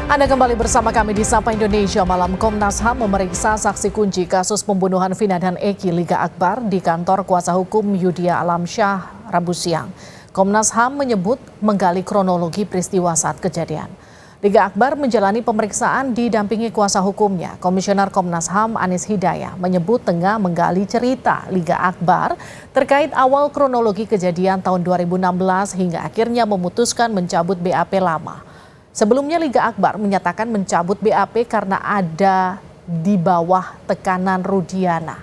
Anda kembali bersama kami di Sapa Indonesia Malam. Komnas HAM memeriksa saksi kunci kasus pembunuhan Vina dan Eki Liga Akbar di kantor kuasa hukum Yudhya Alamsyah Rabu siang. Komnas HAM menyebut menggali kronologi peristiwa saat kejadian. Liga Akbar menjalani pemeriksaan didampingi kuasa hukumnya. Komisioner Komnas HAM Anis Hidayah menyebut tengah menggali cerita Liga Akbar terkait awal kronologi kejadian tahun 2016 hingga akhirnya memutuskan mencabut BAP lama. Sebelumnya Liga Akbar menyatakan mencabut BAP karena ada di bawah tekanan Rudiana.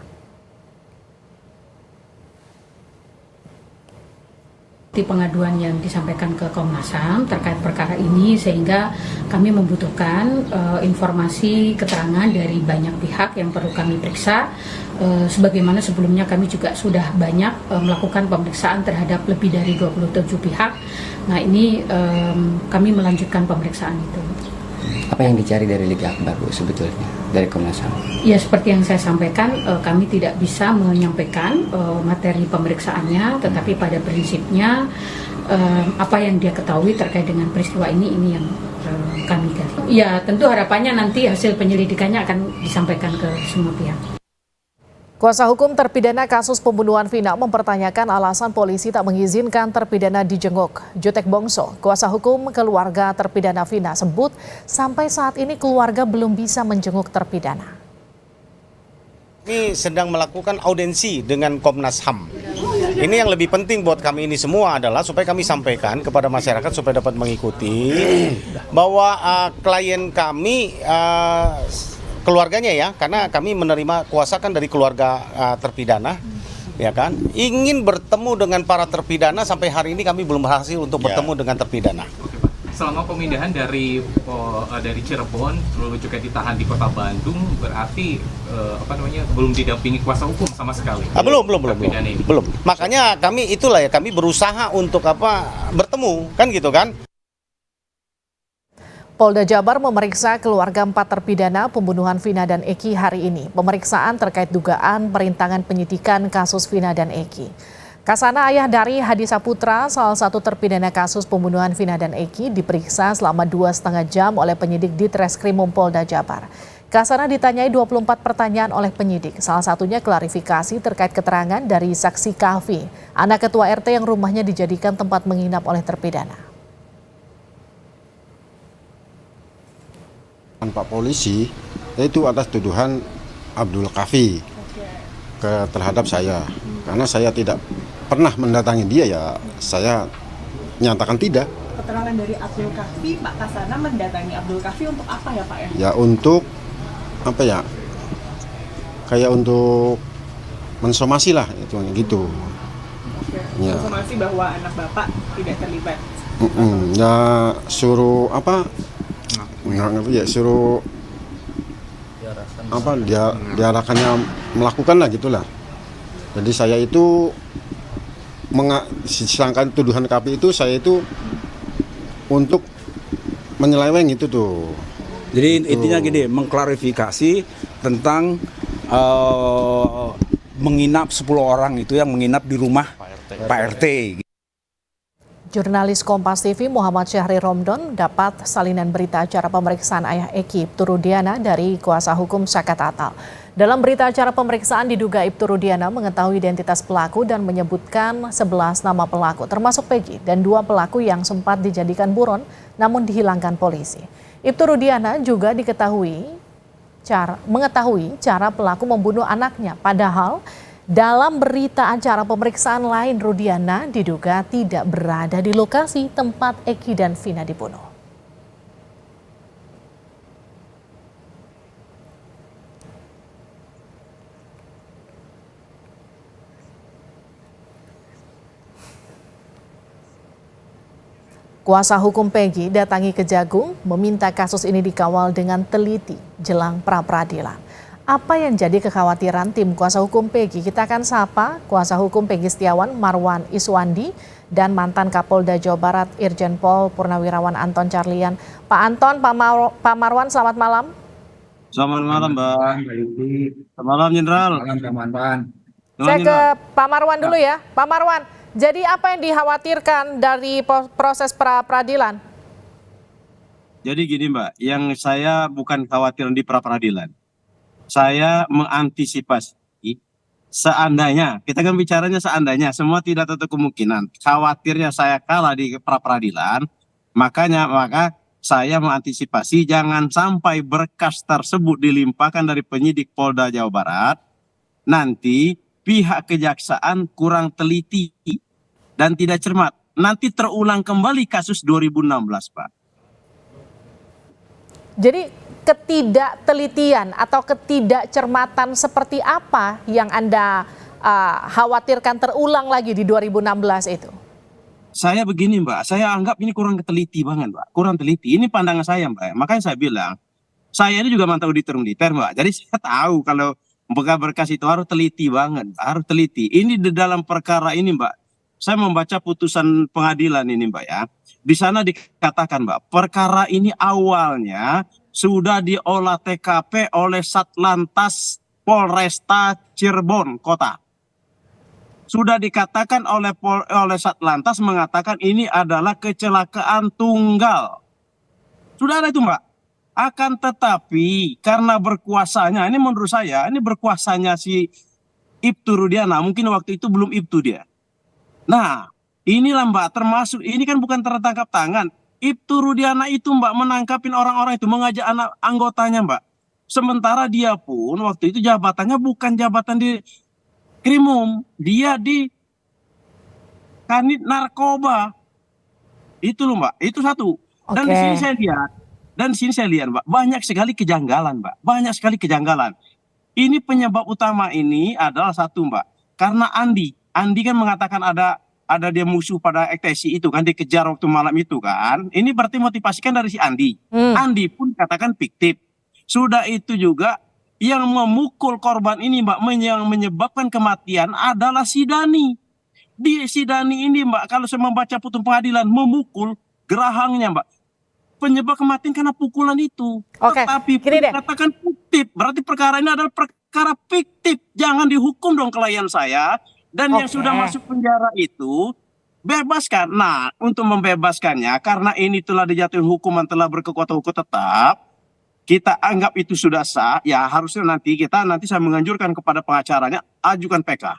Di pengaduan yang disampaikan ke Komnas HAM terkait perkara ini sehingga kami membutuhkan informasi keterangan dari banyak pihak yang perlu kami periksa. Sebagaimana sebelumnya kami juga sudah banyak melakukan pemeriksaan terhadap lebih dari 27 pihak. Nah ini kami melanjutkan pemeriksaan itu. Apa yang dicari dari Liga Akbar, Bu, sebetulnya dari Komnas HAM? Ya seperti yang saya sampaikan, kami tidak bisa menyampaikan materi pemeriksaannya, tetapi pada prinsipnya apa yang dia ketahui terkait dengan peristiwa ini yang kami gali. Ya tentu harapannya nanti hasil penyelidikannya akan disampaikan ke semua pihak. Kuasa hukum terpidana kasus pembunuhan Vina mempertanyakan alasan polisi tak mengizinkan terpidana dijenguk. Jutek Bongso, kuasa hukum keluarga terpidana Vina sebut sampai saat ini keluarga belum bisa menjenguk terpidana. Kami sedang melakukan audensi dengan Komnas HAM. Ini yang lebih penting buat kami ini semua adalah supaya kami sampaikan kepada masyarakat supaya dapat mengikuti bahwa klien kami keluarganya ya, karena kami menerima kuasa kan dari keluarga terpidana, ya kan, ingin bertemu dengan para terpidana. Sampai hari ini kami belum berhasil untuk bertemu dengan terpidana. Oke, Pak. Selama pemindahan dari Cirebon lalu juga ditahan di Kota Bandung, berarti belum didampingi kuasa hukum sama sekali. Belum. Makanya kami itulah ya, kami berusaha untuk bertemu kan gitu kan. Polda Jabar memeriksa keluarga 4 terpidana pembunuhan Vina dan Eki hari ini. Pemeriksaan terkait dugaan perintangan penyidikan kasus Vina dan Eki. Kasana, ayah dari Hadi Saputra, salah satu terpidana kasus pembunuhan Vina dan Eki, diperiksa selama 2,5 jam oleh penyidik di Treskrimum Polda Jabar. Kasana ditanyai 24 pertanyaan oleh penyidik, salah satunya klarifikasi terkait keterangan dari saksi Kahfi, anak ketua RT yang rumahnya dijadikan tempat menginap oleh terpidana. Pak polisi yaitu atas tuduhan Abdul Kahfi terhadap saya, karena saya tidak pernah mendatangi dia, ya saya nyatakan tidak. Keterangan dari Abdul Kahfi, Pak Kasana mendatangi Abdul Kahfi untuk apa ya Pak ya? Ya untuk kayak untuk mensomasi lah, itu gitu. Ya. Mensomasi bahwa anak Bapak tidak terlibat. Ya suruh suruh diarahkannya melakukan lah gitulah. Jadi saya itu disangkakan tuduhan KPI itu, saya itu untuk menyeleweng itu tuh. Jadi intinya gini, mengklarifikasi tentang menginap 10 orang itu yang menginap di rumah Pak RT. Jurnalis Kompas TV Muhammad Syahri Romdon dapat salinan berita acara pemeriksaan ayah Eki, Ibtu Rudiana, dari kuasa hukum Saka Tatal. Dalam berita acara pemeriksaan diduga Ibtu Rudiana mengetahui identitas pelaku dan menyebutkan 11 nama pelaku, termasuk Peggy dan 2 pelaku yang sempat dijadikan buron namun dihilangkan polisi. Ibtu Rudiana juga mengetahui cara pelaku membunuh anaknya, padahal dalam berita acara pemeriksaan lain, Rudiana diduga tidak berada di lokasi tempat Eki dan Vina dibunuh. Kuasa hukum Peggy datangi Kejagung meminta kasus ini dikawal dengan teliti jelang pra-peradilan. Apa yang jadi kekhawatiran tim kuasa hukum Peggy? Kita akan sapa kuasa hukum Peggy Setiawan, Marwan Iswandi, dan mantan Kapolda Jawa Barat Irjen Pol Purnawirawan Anton Carlian. Pak Anton, Pak Marwan, selamat malam. Selamat malam, Mbak. Selamat malam, Jenderal. Saya ke Pak Marwan dulu ya. Pak Marwan, jadi apa yang dikhawatirkan dari proses pra-peradilan? Jadi gini Mbak, yang saya bukan khawatir di pra-peradilan. Saya mengantisipasi seandainya, kita kan bicaranya seandainya, semua tidak tentu kemungkinan. Khawatirnya saya kalah di pra-peradilan, maka saya mengantisipasi jangan sampai berkas tersebut dilimpahkan dari penyidik Polda Jawa Barat, nanti pihak kejaksaan kurang teliti dan tidak cermat. Nanti terulang kembali kasus 2016, Pak. Jadi ketidaktelitian atau ketidakcermatan seperti apa yang Anda khawatirkan terulang lagi di 2016 itu? Saya begini Mbak, saya anggap ini kurang teliti banget Mbak, kurang teliti. Ini pandangan saya Mbak, makanya saya bilang, saya ini juga mantan auditor militer Mbak, jadi saya tahu kalau berkas itu harus teliti banget, harus teliti. Ini di dalam perkara ini Mbak, saya membaca putusan pengadilan ini Mbak ya, di sana dikatakan Mbak, perkara ini awalnya sudah diolah TKP oleh Satlantas Polresta Cirebon Kota. Sudah dikatakan oleh Satlantas mengatakan ini adalah kecelakaan tunggal. Sudah ada itu Mbak. Akan tetapi karena berkuasanya, ini menurut saya, ini berkuasanya si Ibtu Rudiana, mungkin waktu itu belum Ibtu dia. Nah, inilah Mbak, termasuk, ini kan bukan tertangkap tangan. Ibtu Rudiana itu Mbak menangkapin orang-orang itu, mengajak anak anggotanya Mbak. Sementara dia pun waktu itu jabatannya bukan jabatan di Krimum, dia di Kanit Narkoba. Itu loh Mbak, itu satu. Dan di sini saya lihat, Mbak, banyak sekali kejanggalan Mbak, banyak sekali kejanggalan. Ini penyebab utama ini adalah satu Mbak, karena Andi kan mengatakan ada dia musuh pada ekstasi itu kan, dikejar waktu malam itu kan. Ini berarti motivasikan dari si Andi. Andi pun katakan fiktif. Sudah itu juga yang memukul korban ini Mbak, yang menyebabkan kematian adalah si Dani. Si Dani ini Mbak, kalau saya membaca putusan pengadilan, memukul gerahangnya Mbak. Penyebab kematian karena pukulan itu. Tetapi katakan fiktif, berarti perkara ini adalah perkara fiktif. Jangan dihukum dong klien saya. Dan yang sudah masuk penjara itu bebaskan. Nah, untuk membebaskannya, karena ini telah dijatuhin hukuman, telah berkekuatan hukum tetap, kita anggap itu sudah sah, ya harusnya nanti saya menganjurkan kepada pengacaranya ajukan PK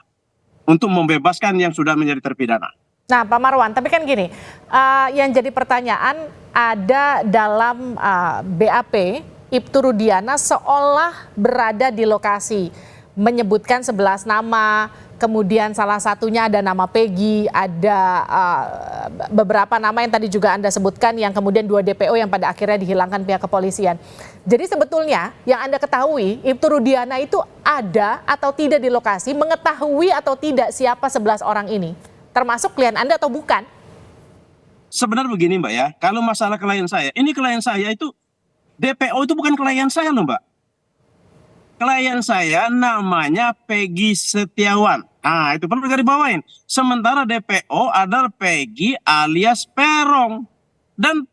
untuk membebaskan yang sudah menjadi terpidana. Nah Pak Marwan, tapi kan gini, yang jadi pertanyaan ada dalam BAP, Ibtu Rudiana seolah berada di lokasi, menyebutkan 11 nama, kemudian salah satunya ada nama Peggy, ada beberapa nama yang tadi juga Anda sebutkan, yang kemudian 2 DPO yang pada akhirnya dihilangkan pihak kepolisian. Jadi sebetulnya yang Anda ketahui, Ibtu Rudiana itu ada atau tidak di lokasi, mengetahui atau tidak siapa 11 orang ini, termasuk klien Anda atau bukan? Sebenarnya begini Mbak ya, kalau masalah klien saya, ini klien saya itu, DPO itu bukan klien saya loh Mbak. Klien saya namanya Peggy Setiawan. Nah, itu perlu dibawain. Sementara DPO adalah Peggy alias Perong. Dan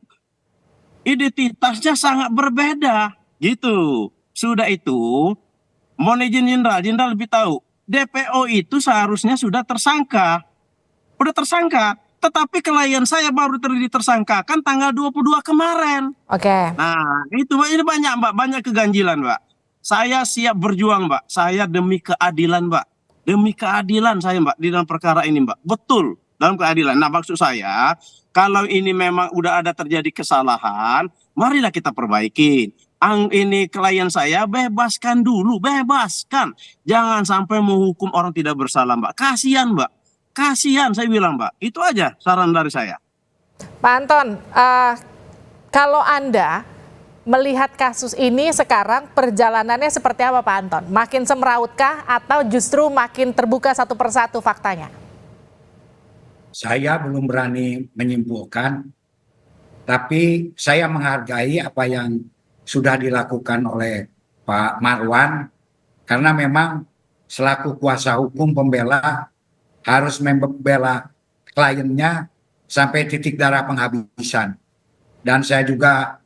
identitasnya sangat berbeda. Gitu. Sudah itu, mohon izin Jenderal lebih tahu. DPO itu seharusnya sudah tersangka. Udah tersangka. Tetapi klien saya baru tersangkakan tanggal 22 kemarin. Nah, itu ini banyak Mbak, banyak keganjilan Mbak. Saya siap berjuang Mbak, saya demi keadilan Mbak. Demi keadilan saya Mbak, di dalam perkara ini Mbak. Betul, dalam keadilan. Nah maksud saya, kalau ini memang udah ada terjadi kesalahan, marilah kita perbaikin. Ini klien saya, bebaskan dulu, bebaskan. Jangan sampai menghukum orang tidak bersalah Mbak. Kasihan Mbak, kasihan saya bilang Mbak. Itu aja saran dari saya. Pak Anton, kalau Anda melihat kasus ini sekarang perjalanannya seperti apa Pak Anton? Makin semrautkah atau justru makin terbuka satu persatu faktanya? Saya belum berani menyimpulkan, tapi saya menghargai apa yang sudah dilakukan oleh Pak Marwan, karena memang selaku kuasa hukum pembela harus membela kliennya sampai titik darah penghabisan. Dan saya juga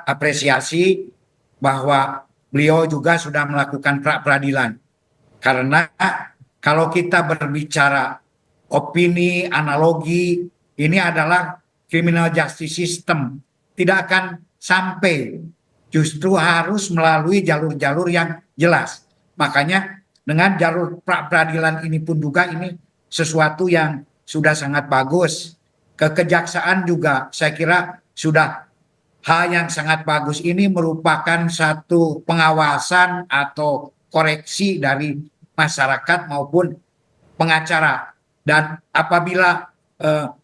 apresiasi bahwa beliau juga sudah melakukan pra-peradilan. Karena kalau kita berbicara opini, analogi, ini adalah criminal justice system, tidak akan sampai, justru harus melalui jalur-jalur yang jelas. Makanya dengan jalur pra-peradilan ini pun juga ini sesuatu yang sudah sangat bagus. Kekejaksaan juga saya kira sudah hal yang sangat bagus. Ini merupakan satu pengawasan atau koreksi dari masyarakat maupun pengacara. Dan apabila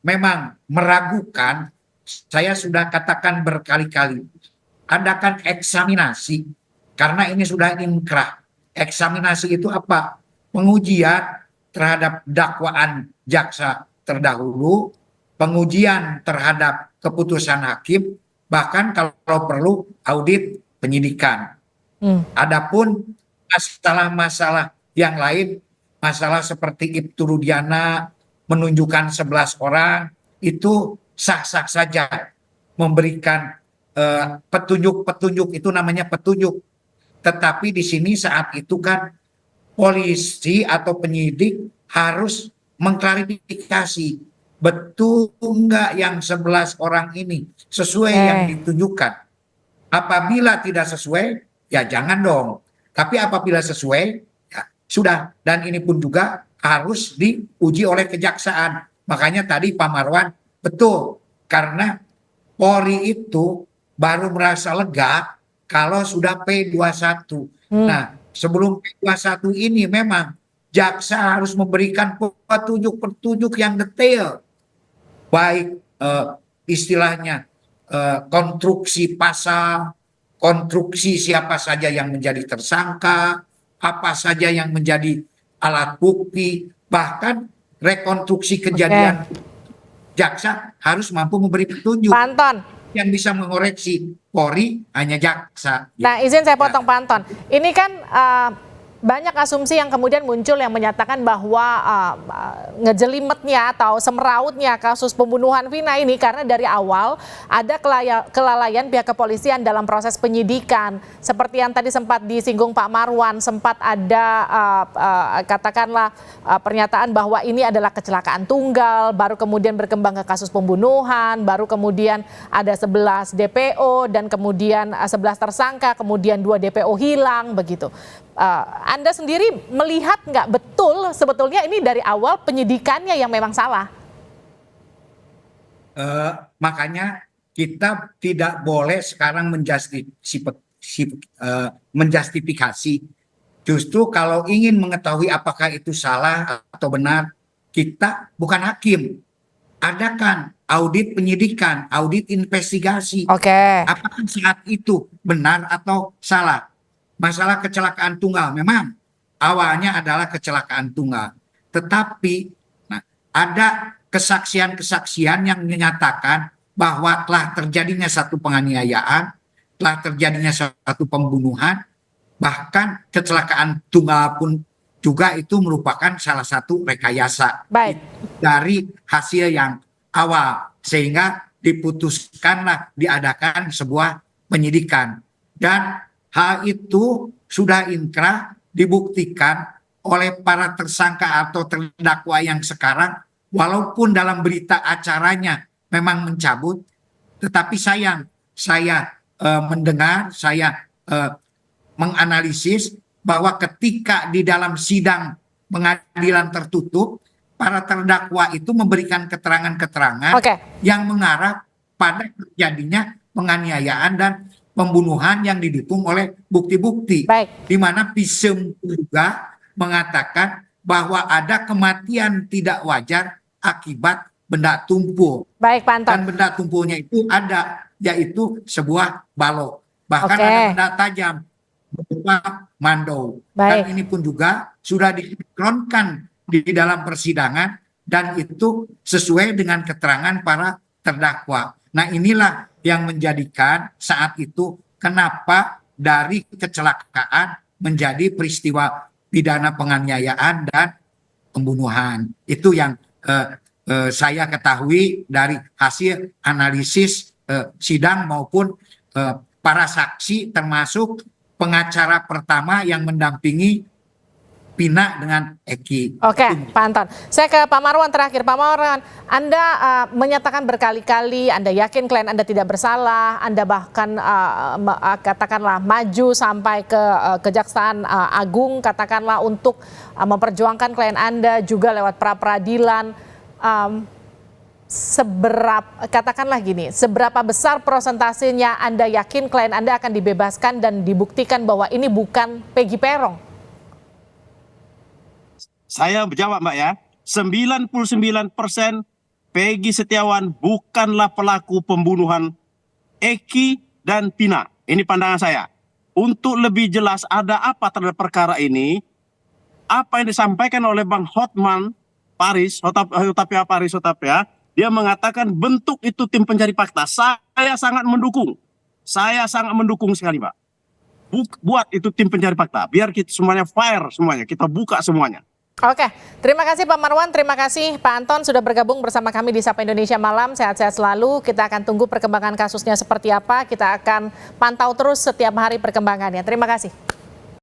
memang meragukan, saya sudah katakan berkali-kali, adakan eksaminasi, karena ini sudah inkrah. Eksaminasi itu apa? Pengujian terhadap dakwaan jaksa terdahulu, pengujian terhadap keputusan hakim, bahkan kalau perlu audit penyidikan. Adapun masalah-masalah yang lain, masalah seperti Ibtu Rudiana menunjukkan 11 orang, itu sah-sah saja memberikan petunjuk-petunjuk, itu namanya petunjuk. Tetapi di sini saat itu kan polisi atau penyidik harus mengklarifikasi betul enggak yang 11 orang ini sesuai yang ditunjukkan. Apabila tidak sesuai, ya jangan dong. Tapi apabila sesuai, ya sudah. Dan ini pun juga harus diuji oleh kejaksaan. Makanya tadi Pak Marwan betul, karena Polri itu baru merasa lega kalau sudah P21. Nah, sebelum P21 ini memang jaksa harus memberikan petunjuk-petunjuk yang detail. Baik istilahnya konstruksi pasal, konstruksi siapa saja yang menjadi tersangka, apa saja yang menjadi alat bukti, bahkan rekonstruksi kejadian. Jaksa harus mampu memberi petunjuk. Pak Anton, yang bisa mengoreksi. Polri hanya jaksa. Nah, izin saya potong Pak Anton. Ini kan banyak asumsi yang kemudian muncul yang menyatakan bahwa ngejelimetnya atau semerautnya kasus pembunuhan Vina ini karena dari awal ada kelalaian pihak kepolisian dalam proses penyidikan. Seperti yang tadi sempat disinggung Pak Marwan, sempat ada katakanlah pernyataan bahwa ini adalah kecelakaan tunggal, baru kemudian berkembang ke kasus pembunuhan, baru kemudian ada 11 DPO dan kemudian 11 tersangka, kemudian 2 DPO hilang begitu. Anda sendiri melihat nggak betul sebetulnya ini dari awal penyidikannya yang memang salah? Makanya kita tidak boleh sekarang menjustifikasi. Justru kalau ingin mengetahui apakah itu salah atau benar, kita bukan hakim. Adakan audit penyidikan, audit investigasi. Apakah saat itu benar atau salah? Masalah kecelakaan tunggal memang awalnya adalah kecelakaan tunggal. Tetapi ada kesaksian-kesaksian yang menyatakan bahwa telah terjadinya satu penganiayaan, telah terjadinya satu pembunuhan, bahkan kecelakaan tunggal pun juga itu merupakan salah satu rekayasa dari hasil yang awal, sehingga diputuskanlah diadakan sebuah penyidikan. Dan hal itu sudah inkrah, dibuktikan oleh para tersangka atau terdakwa yang sekarang, walaupun dalam berita acaranya memang mencabut, tetapi sayang, saya mendengar, saya menganalisis bahwa ketika di dalam sidang pengadilan tertutup, para terdakwa itu memberikan keterangan-keterangan yang mengarah pada terjadinya penganiayaan dan pembunuhan yang didukung oleh bukti-bukti, di mana Pisem juga mengatakan bahwa ada kematian tidak wajar akibat benda tumpul. Dan benda tumpulnya itu ada, yaitu sebuah balok. Bahkan ada benda tajam berupa mandau. Dan ini pun juga sudah disinkronkan di dalam persidangan dan itu sesuai dengan keterangan para terdakwa. Nah, inilah yang menjadikan saat itu kenapa dari kecelakaan menjadi peristiwa pidana penganiayaan dan pembunuhan. Itu yang saya ketahui dari hasil analisis sidang maupun para saksi, termasuk pengacara pertama yang mendampingi Pina dengan Eki. Oke, Pak Anton. Saya ke Pak Marwan terakhir. Pak Marwan, Anda menyatakan berkali-kali Anda yakin klien Anda tidak bersalah, Anda bahkan katakanlah maju sampai ke Kejaksaan Agung, katakanlah untuk memperjuangkan klien Anda juga lewat pra-peradilan. Katakanlah gini, seberapa besar persentasenya Anda yakin klien Anda akan dibebaskan dan dibuktikan bahwa ini bukan Peggy Peron? Saya menjawab Mbak ya, 99% Peggy Setiawan bukanlah pelaku pembunuhan Eki dan Pina. Ini pandangan saya. Untuk lebih jelas ada apa terhadap perkara ini, apa yang disampaikan oleh Bang Hotman Paris, Hotapea Paris, dia mengatakan bentuk itu tim pencari fakta. Saya sangat mendukung. Saya sangat mendukung sekali Mbak. Buat itu tim pencari fakta, biar kita semuanya fair semuanya, kita buka semuanya. Oke, terima kasih Pak Marwan, terima kasih Pak Anton sudah bergabung bersama kami di Sapa Indonesia Malam. Sehat-sehat selalu, kita akan tunggu perkembangan kasusnya seperti apa, kita akan pantau terus setiap hari perkembangannya. Terima kasih.